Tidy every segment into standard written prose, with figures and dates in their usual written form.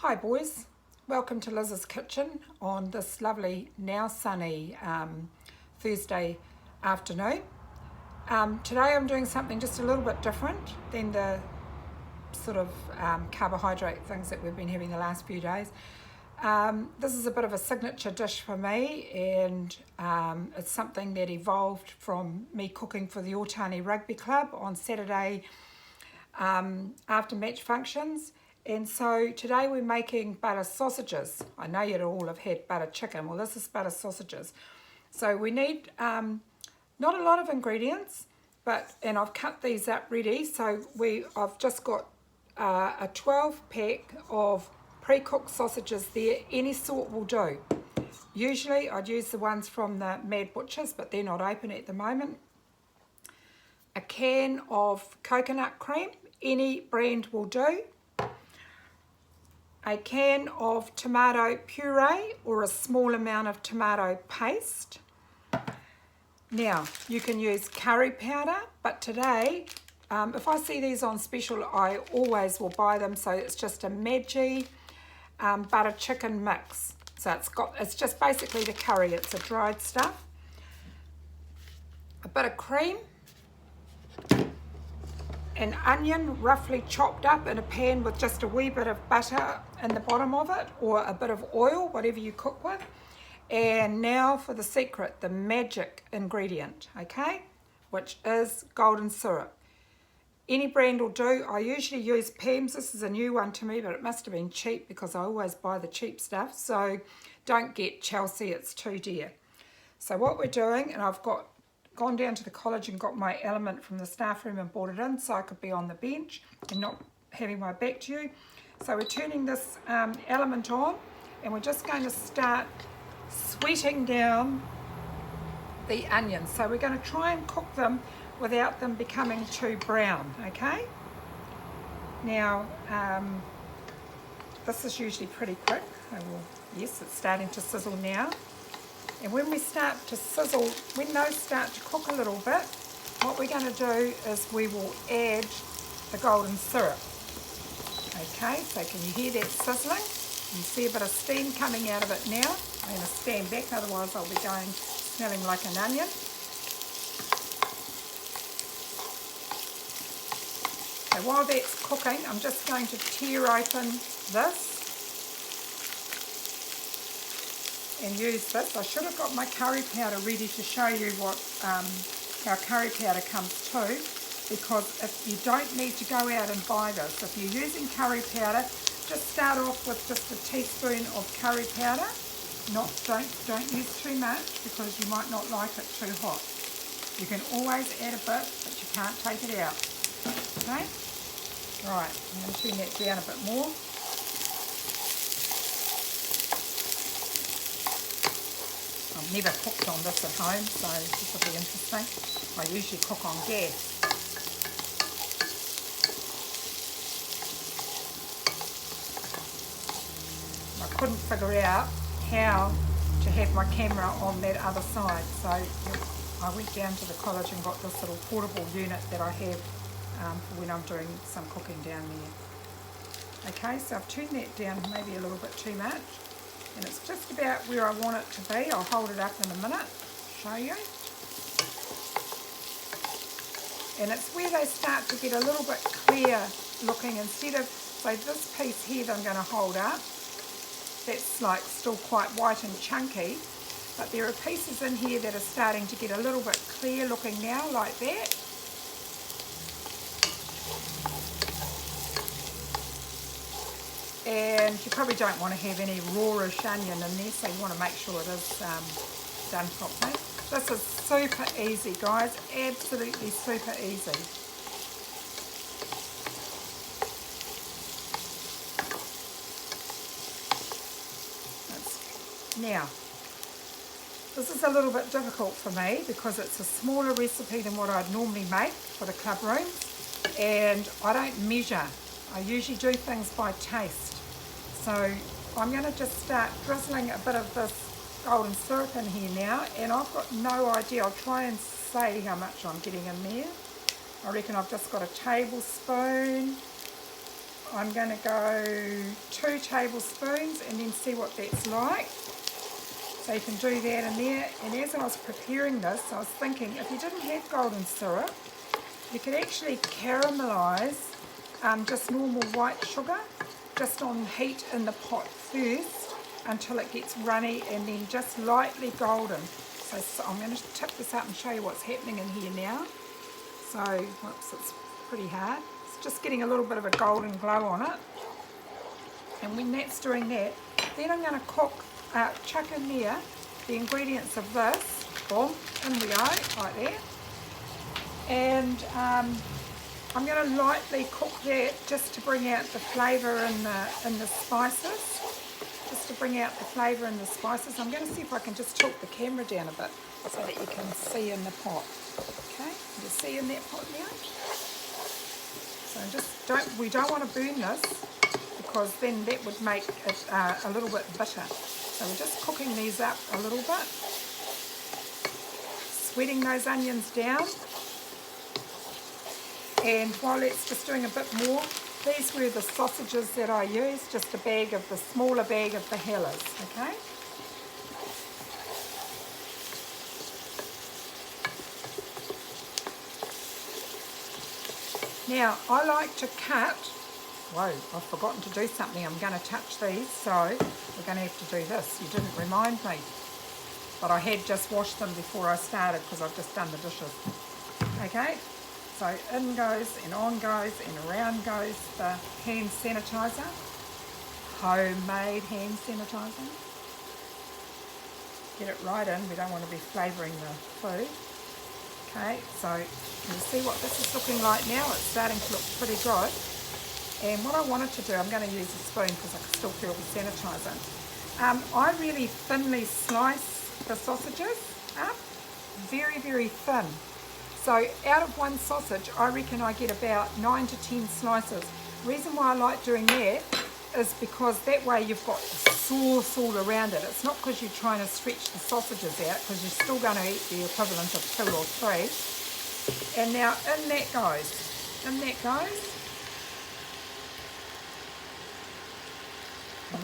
Hi boys, welcome to Liz's Kitchen on this lovely, now sunny Thursday afternoon. Today I'm doing something just a little bit different than the sort of carbohydrate things that we've been having the last few days. This is a bit of a signature dish for me, and it's something that evolved from me cooking for the Otani Rugby Club on Saturday after match functions. And so today we're making butter sausages. I know you'd all have had butter chicken. Well, this is butter sausages. So we need not a lot of ingredients, and I've cut these up ready. So I've just got a 12 pack of pre-cooked sausages there. Any sort will do. Usually I'd use the ones from the Mad Butchers, but they're not open at the moment. A can of coconut cream, any brand will do. A can of tomato puree or a small amount of tomato paste. Now, you can use curry powder, but today, if I see these on special, I always will buy them. So it's just a Maggi butter chicken mix. So it's just basically the curry, it's a dried stuff. A bit of cream. An onion roughly chopped up in a pan with just a wee bit of butter in the bottom of it, or a bit of oil, whatever you cook with. And now for the secret, the magic ingredient, okay, which is golden syrup. Any brand will do. I usually use Pam's. This is a new one to me, but it must have been cheap because I always buy the cheap stuff. So don't get Chelsea, it's too dear. So what we're doing, and I've gone down to the college and got my element from the staff room and brought it in so I could be on the bench and not having my back to you. So we're turning this element on, and we're just going to start sweating down the onions. So we're going to try and cook them without them becoming too brown, okay? Now, this is usually pretty quick. Yes, it's starting to sizzle now. And when we start to sizzle, when those start to cook a little bit, what we're going to do is we will add the golden syrup. Okay, so can you hear that sizzling? You see a bit of steam coming out of it now. I'm going to stand back, otherwise I'll be smelling like an onion. So while that's cooking, I'm just going to tear open this and use this. I should have got my curry powder ready to show you how curry powder comes too, because if you don't need to go out and buy this. If you're using curry powder, just start off with just a teaspoon of curry powder. Don't use too much because you might not like it too hot. You can always add a bit, but you can't take it out. Okay? Right, I'm going to turn that down a bit more. I've never cooked on this at home, so this will be interesting. I usually cook on gas. I couldn't figure out how to have my camera on that other side, so I went down to the college and got this little portable unit that I have for when I'm doing some cooking down there. Okay, so I've turned that down maybe a little bit too much. And it's just about where I want it to be. I'll hold it up in a minute, show you. And it's where they start to get a little bit clear looking, instead of, so this piece here that I'm going to hold up, that's like still quite white and chunky, but there are pieces in here that are starting to get a little bit clear looking now, like that. And you probably don't want to have any rawish onion in there, so you want to make sure it is done properly. This is super easy, guys, absolutely super easy. Now, this is a little bit difficult for me because it's a smaller recipe than what I'd normally make for the club rooms, and I don't measure. I usually do things by taste. So I'm going to just start drizzling a bit of this golden syrup in here now, and I've got no idea. I'll try and say how much I'm getting in there. I reckon I've just got a tablespoon, I'm going to go 2 tablespoons and then see what that's like. So you can do that in there. And as I was preparing this, I was thinking if you didn't have golden syrup, you could actually caramelise just normal white sugar, just on heat in the pot first until it gets runny and then just lightly golden. So I'm going to tip this up and show you what's happening in here now. So, whoops, it's pretty hard. It's just getting a little bit of a golden glow on it. And when that's doing that, then I'm going to chuck in there the ingredients of this. Boom, in we go, like that. And I'm going to lightly cook that just to bring out the flavour in the spices. Just to bring out the flavour in the spices. I'm going to see if I can just tilt the camera down a bit so that you can see in the pot. Okay, you see in that pot now? So we don't want to burn this because then that would make it a little bit bitter. So we're just cooking these up a little bit. Sweating those onions down. And while it's just doing a bit more, these were the sausages that I used, just a bag of the smaller bag of the Hellas, okay? Now, I like to cut, whoa, I've forgotten to do something, I'm going to touch these, so we're going to have to do this. You didn't remind me, but I had just washed them before I started because I've just done the dishes, okay? So in goes and on goes and around goes the hand sanitizer, homemade hand sanitizer. Get it right in, we don't want to be flavouring the food. Okay, so you see what this is looking like now? It's starting to look pretty good. And what I wanted to do, I'm going to use a spoon because I can still feel the sanitizer. I really thinly slice the sausages up, very, very thin. So out of one sausage, I reckon I get about 9 to 10 slices. The reason why I like doing that is because that way you've got sauce all around it. It's not because you're trying to stretch the sausages out, because you're still going to eat the equivalent of 2 or 3. And now in that goes. And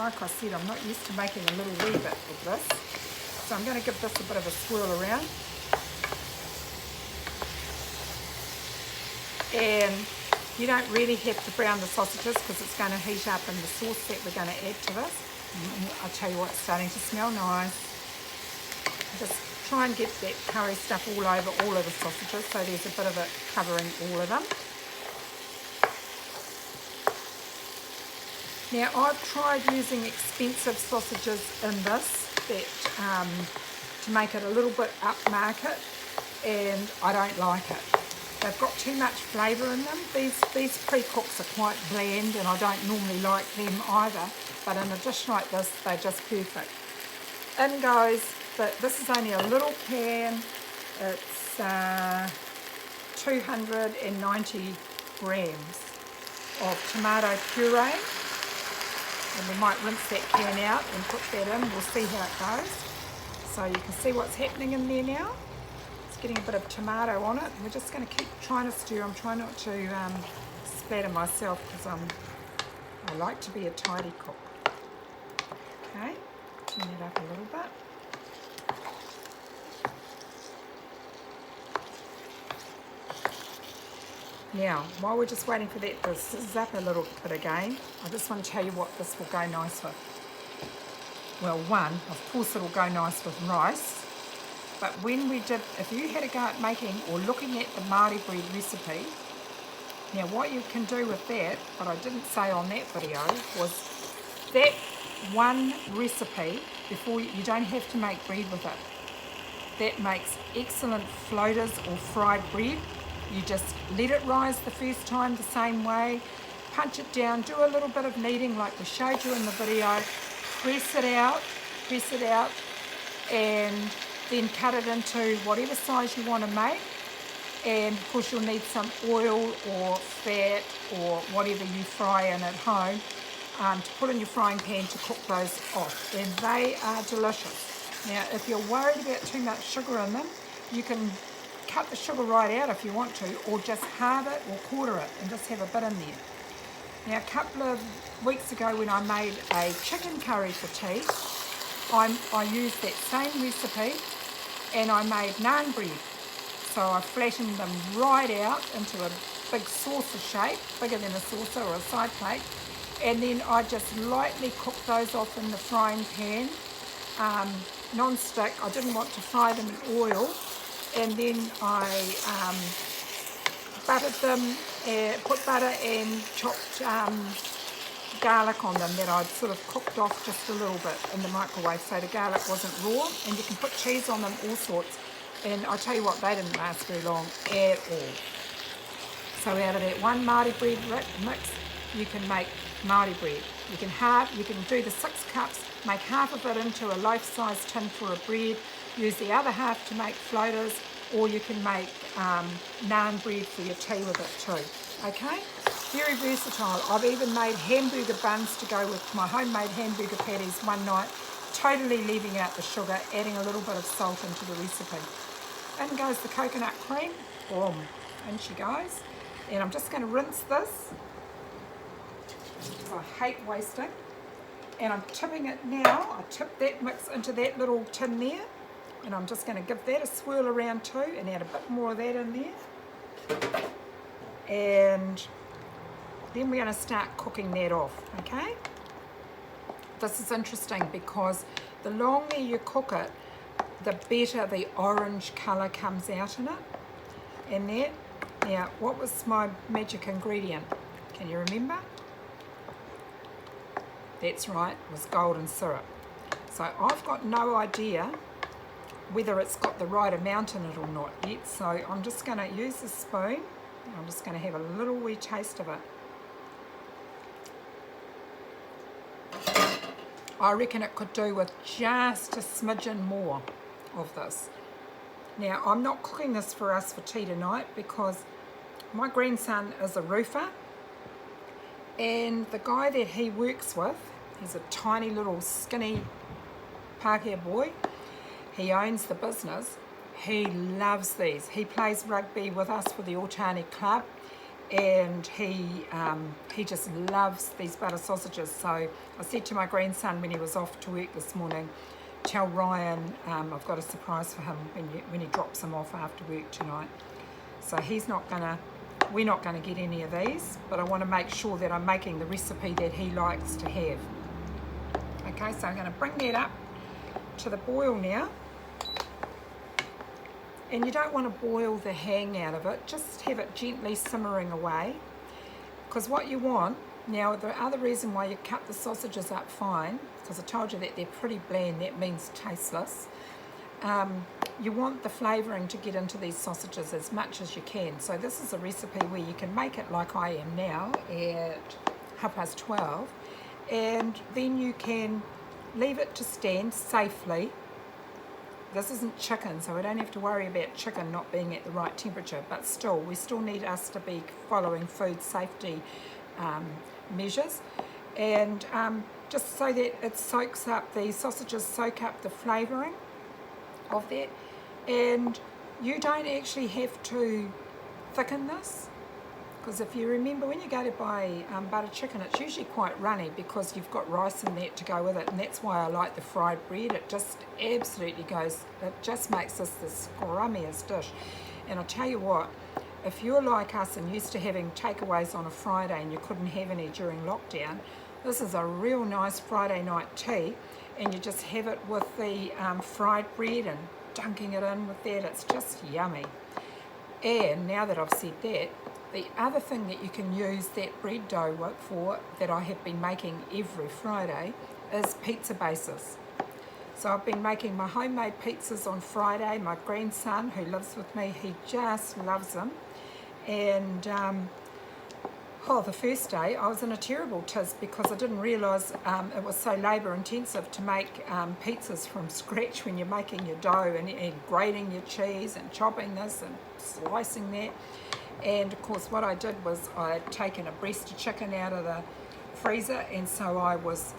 like I said, I'm not used to making a little wee bit of this. So I'm going to give this a bit of a swirl around. And you don't really have to brown the sausages because it's going to heat up in the sauce that we're going to add to this. I'll tell you what, it's starting to smell nice. Just try and get that curry stuff all over all of the sausages so there's a bit of it covering all of them. Now I've tried using expensive sausages in this to make it a little bit upmarket, and I don't like it. They've got too much flavour in them. These pre-cooks are quite bland and I don't normally like them either, but in a dish like this, they're just perfect. In goes, but this is only a little pan. It's 290 grams of tomato puree. And we might rinse that can out and put that in. We'll see how it goes. So you can see what's happening in there now. Getting a bit of tomato on it. We're just going to keep trying to stir. I'm trying not to splatter myself because I like to be a tidy cook. Okay, turn it up a little bit. Now, while we're just waiting for that to sizz up a little bit again, I just want to tell you what this will go nice with. Well, one, of course it'll go nice with rice. But when we did, if you had a go at making or looking at the Māori bread recipe, now what you can do with that, what I didn't say on that video, was that one recipe, before you don't have to make bread with it. That makes excellent floaters or fried bread. You just let it rise the first time the same way, punch it down, do a little bit of kneading like we showed you in the video, press it out, and then cut it into whatever size you want to make. And of course you'll need some oil or fat or whatever you fry in at home to put in your frying pan to cook those off. And they are delicious. Now if you're worried about too much sugar in them, you can cut the sugar right out if you want to, or just halve it or quarter it and just have a bit in there. Now, a couple of weeks ago when I made a chicken curry for tea, I used that same recipe and I made naan bread. So I flattened them right out into a big saucer shape, bigger than a saucer or a side plate, and then I just lightly cooked those off in the frying pan, non-stick. I didn't want to fry them in oil, and then I buttered them, put butter and chopped garlic on them that I'd sort of cooked off just a little bit in the microwave so the garlic wasn't raw, and you can put cheese on them, all sorts, and I tell you what, they didn't last very long at all. So out of that one Māori bread mix, you can make Māori bread. You can do the 6 cups, make half of it into a loaf-sized tin for a bread, use the other half to make floaters, or you can make naan bread for your tea with it too. Okay? Very versatile. I've even made hamburger buns to go with my homemade hamburger patties one night, totally leaving out the sugar, adding a little bit of salt into the recipe. In goes the coconut cream. Boom. In she goes. And I'm just going to rinse this. I hate wasting. And I'm tipping it now. I tip that mix into that little tin there. And I'm just going to give that a swirl around too and add a bit more of that in there. And then we're going to start cooking that off, okay? This is interesting because the longer you cook it, the better the orange colour comes out in it. And that, now what was my magic ingredient? Can you remember? That's right, it was golden syrup. So I've got no idea whether it's got the right amount in it or not yet. So I'm just going to use a spoon. I'm just going to have a little wee taste of it. I reckon it could do with just a smidgen more of this. Now, I'm not cooking this for us for tea tonight because my grandson is a roofer, and the guy that he works with, he's a tiny little skinny Pākehā boy. He owns the business. He loves these. He plays rugby with us for the Altani Club, and he just loves these butter sausages. So I said to my grandson when he was off to work this morning, tell Ryan I've got a surprise for him when he drops him off after work tonight. So we're not going to get any of these, but I want to make sure that I'm making the recipe that he likes to have. Okay, so I'm going to bring that up to the boil now. And you don't want to boil the hang out of it, just have it gently simmering away. Because what you want, now the other reason why you cut the sausages up fine, because I told you that they're pretty bland, that means tasteless. You want the flavouring to get into these sausages as much as you can. So this is a recipe where you can make it like I am now at 12:30, and then you can leave it to stand safely. This isn't chicken, so we don't have to worry about chicken not being at the right temperature, but still, we still need us to be following food safety measures. And just so that it soaks up, the sausages soak up the flavouring of that. And you don't actually have to thicken this, because if you remember when you go to buy butter chicken, it's usually quite runny because you've got rice in that to go with it, and that's why I like the fried bread. It just absolutely goes, it just makes this the scrummiest dish. And I'll tell you what, if you're like us and used to having takeaways on a Friday and you couldn't have any during lockdown, this is a real nice Friday night tea, and you just have it with the fried bread and dunking it in with that. It's just yummy. And now that I've said that, the other thing that you can use that bread dough for, that I have been making every Friday, is pizza bases. So I've been making my homemade pizzas on Friday. My grandson, who lives with me, he just loves them. And the first day I was in a terrible tiz because I didn't realise it was so labour intensive to make pizzas from scratch when you're making your dough and grating your cheese and chopping this and slicing that. And of course what I did was I had taken a breast of chicken out of the freezer, and so I was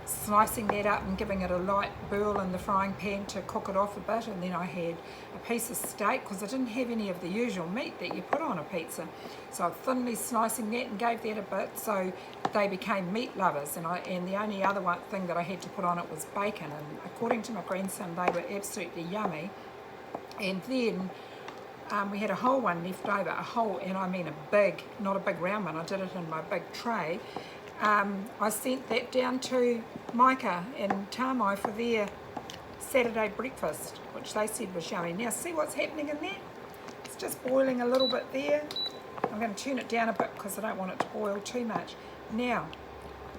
slicing that up and giving it a light burl in the frying pan to cook it off a bit, and then I had a piece of steak because I didn't have any of the usual meat that you put on a pizza, so I'm thinly slicing that and gave that a bit so they became meat lovers. And the only other thing that I had to put on it was bacon, and according to my grandson they were absolutely yummy. And then we had a whole one left over, and I mean a big, not a big round one, I did it in my big tray. I sent that down to Micah and Tamai for their Saturday breakfast, which they said was yummy. Now see what's happening in there? It's just boiling a little bit there. I'm going to turn it down a bit because I don't want it to boil too much. Now,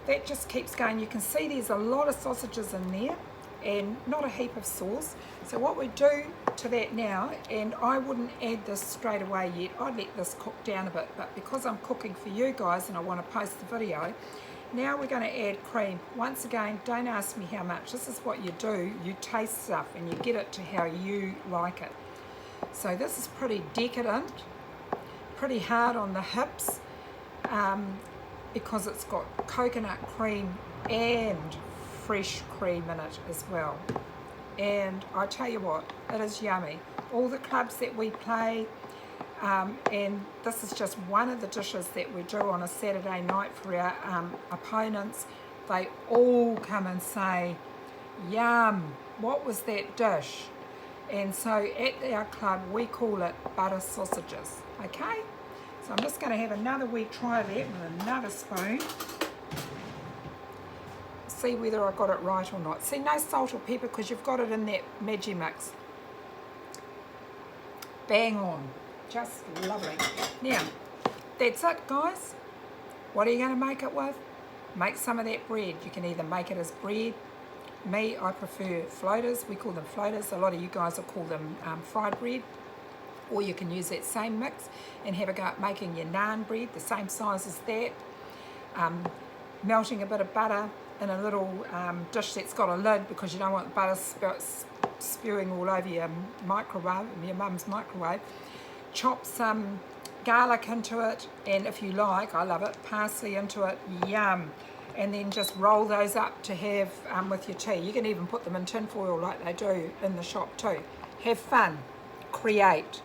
that just keeps going. You can see there's a lot of sausages in there and not a heap of sauce. So what we do to that now, and I wouldn't add this straight away yet, I'd let this cook down a bit, but because I'm cooking for you guys and I want to post the video, now we're going to add cream. Once again, don't ask me how much. This is what you do. You taste stuff and you get it to how you like it. So this is pretty decadent, pretty hard on the hips, because it's got coconut cream and fresh cream in it as well. And I tell you what, it is yummy. All the clubs that we play, and this is just one of the dishes that we do on a Saturday night for our opponents, they all come and say, yum, what was that dish? And so at our club we call it butter sausages, okay? So I'm just going to have another wee try of that with another spoon. See whether I got it right or not. See, no salt or pepper because you've got it in that Maggi mix. Bang on. Just lovely. Now, that's it, guys. What are you going to make it with? Make some of that bread. You can either make it as bread. Me, I prefer floaters. We call them floaters. A lot of you guys will call them fried bread. Or you can use that same mix and have a go at making your naan bread, the same size as that. Melting a bit of butter in a little dish that's got a lid because you don't want the butter spewing all over your microwave, your mum's microwave. Chop some garlic into it, and if you like, I love it, parsley into it, yum. And then just roll those up to have with your tea. You can even put them in tin foil like they do in the shop too. Have fun, create.